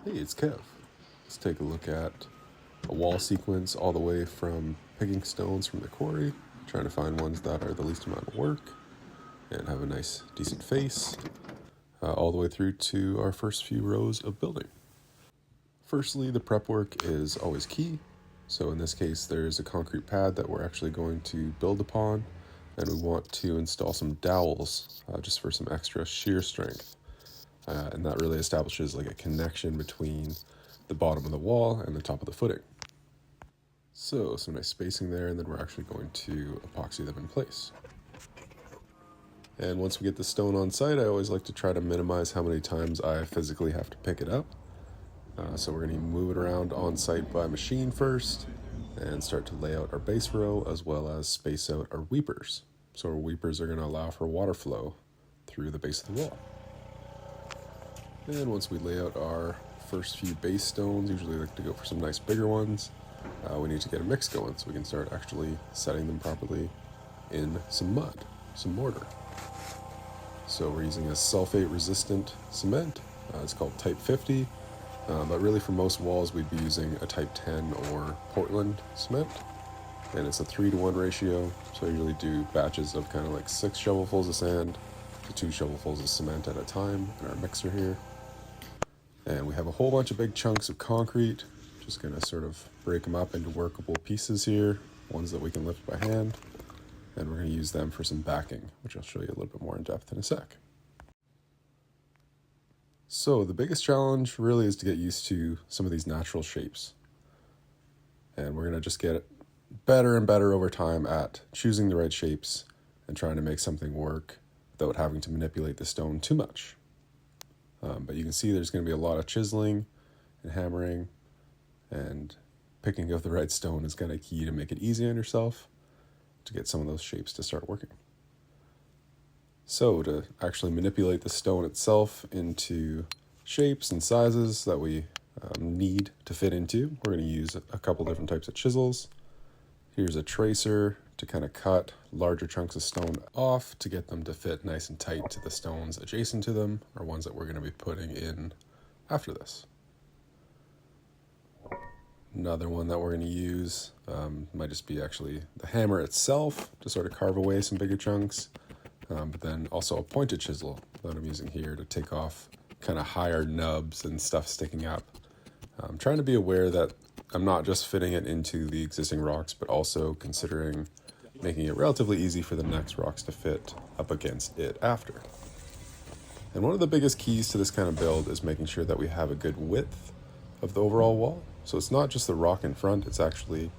Hey, it's Kev. Let's take a look at a wall sequence all the way from picking stones from the quarry, trying to find ones that are the least amount of work and have a nice, decent face, all the way through to our first few rows of building. Firstly, the prep work is always key. So in this case, there's a concrete pad that we're actually going to build upon, and we want to install some dowels just for some extra shear strength. And that really establishes like a connection between the bottom of the wall and the top of the footing. So some nice spacing there, and then we're actually going to epoxy them in place. And once we get the stone on site, I always like to try to minimize how many times I physically have to pick it up. So we're going to move it around on site by machine first and start to lay out our base row as well as space out our weepers. So our weepers are going to allow for water flow through the base of the wall. And once we lay out our first few base stones, usually like to go for some nice bigger ones, we need to get a mix going so we can start actually setting them properly in some mud, some mortar. So we're using a sulfate resistant cement. It's called type 50, but really for most walls we'd be using a type 10 or Portland cement. And it's a 3-to-1 ratio, so I usually do batches of kind of like 6 shovelfuls of sand to 2 shovelfuls of cement at a time in our mixer here. And we have a whole bunch of big chunks of concrete. Just gonna sort of break them up into workable pieces here, ones that we can lift by hand. And we're gonna use them for some backing, which I'll show you a little bit more in depth in a sec. So the biggest challenge really is to get used to some of these natural shapes. And we're gonna just get better and better over time at choosing the right shapes and trying to make something work without having to manipulate the stone too much. But you can see there's going to be a lot of chiseling and hammering, and picking up the right stone is kind of key to make it easy on yourself to get some of those shapes to start working. So to actually manipulate the stone itself into shapes and sizes that we need to fit into, we're going to use a couple different types of chisels. Here's a tracer to kind of cut larger chunks of stone off to get them to fit nice and tight to the stones adjacent to them, or ones that we're going to be putting in after this. Another one that we're going to use might just be actually the hammer itself to sort of carve away some bigger chunks, but then also a pointed chisel that I'm using here to take off kind of higher nubs and stuff sticking up. I'm trying to be aware that I'm not just fitting it into the existing rocks, but also considering making it relatively easy for the next rocks to fit up against it after. And one of the biggest keys to this kind of build is making sure that we have a good width of the overall wall. So it's not just the rock in front, it's actually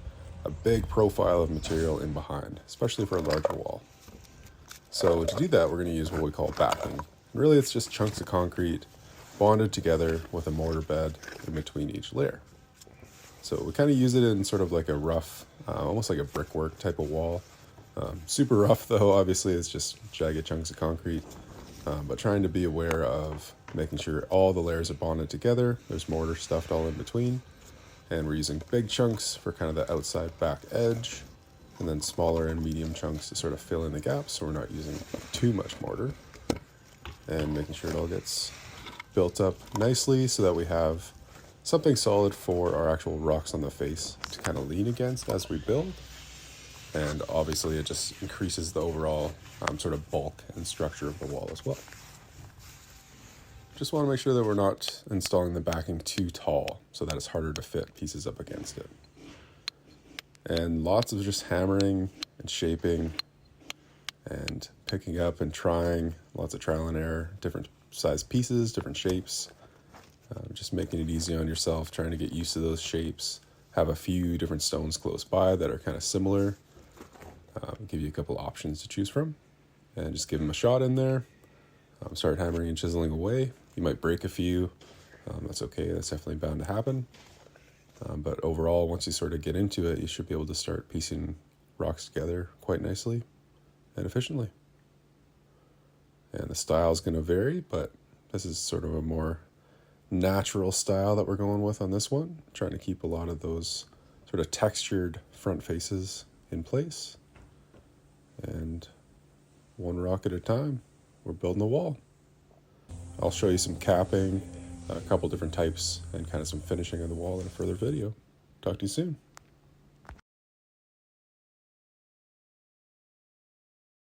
a big profile of material in behind, especially for a larger wall. So to do that, we're going to use what we call backing. Really, it's just chunks of concrete bonded together with a mortar bed in between each layer. So we kind of use it in sort of like a rough, almost like a brickwork type of wall. Super rough though, obviously it's just jagged chunks of concrete, but trying to be aware of making sure all the layers are bonded together. There's mortar stuffed all in between, and we're using big chunks for kind of the outside back edge, and then smaller and medium chunks to sort of fill in the gaps so we're not using too much mortar, and making sure it all gets built up nicely so that we have something solid for our actual rocks on the face to kind of lean against as we build. And obviously it just increases the overall sort of bulk and structure of the wall as well. Just want to make sure that we're not installing the backing too tall so that it's harder to fit pieces up against it. And lots of just hammering and shaping and picking up and trying, lots of trial and error, different size pieces, different shapes. Just making it easy on yourself, trying to get used to those shapes. Have a few different stones close by that are kind of similar. Give you a couple options to choose from. And just give them a shot in there. Start hammering and chiseling away. You might break a few. That's okay, that's definitely bound to happen. But overall, once you sort of get into it, you should be able to start piecing rocks together quite nicely and efficiently. And the style is going to vary, but this is sort of a more natural style that we're going with on this one, trying to keep a lot of those sort of textured front faces in place. And one rock at a time, we're building the wall. I'll show you some capping a couple different types and kind of some finishing of the wall in a further video. Talk to you soon.